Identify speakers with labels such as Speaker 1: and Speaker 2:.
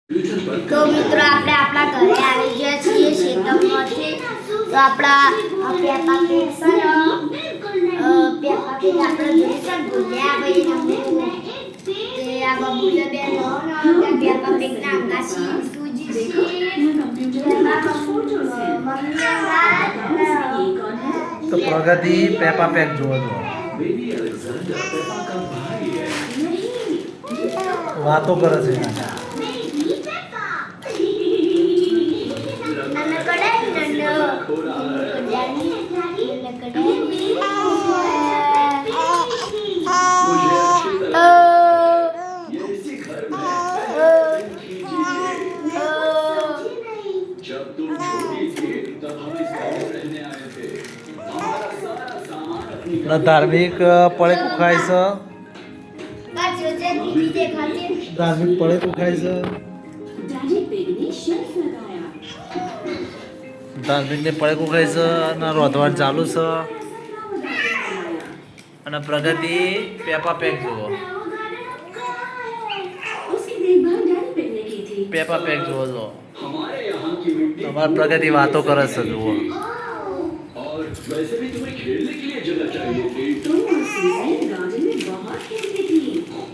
Speaker 1: તો મિત્રો આપણે આપણા ઘરે આવી ગયા છીએ ખેતરમાંથી. તો આપણા પેપા પીગ છે ને પેપા પીગ આપણે જોઈ છે ભૂલ્યા ભાઈ નમું તે આ બબુલે બેન નો પેપા પીગ ના નાસી સૂજી
Speaker 2: તો પ્રગતિ પેપા પેક જોવો છો વાતો કરે છે ધાર્મિક પડેકું ખાય છે ધાર્મિક પડેકું ખાય છે ધાર્મિક ને પડેકું ખાય છે અને રોધવાનું ચાલુ છે અને પ્રગતિ પેપા પેક જુઓ પેપા પેક જુઓ છો તમારી પ્રગતિ વાતો કરે છે જુઓ
Speaker 3: वैसे भी तुम्हें खेलने के लिए जगह चाहिए थी। तुम और सुजैन गार्डन में बहुत खेलती थी।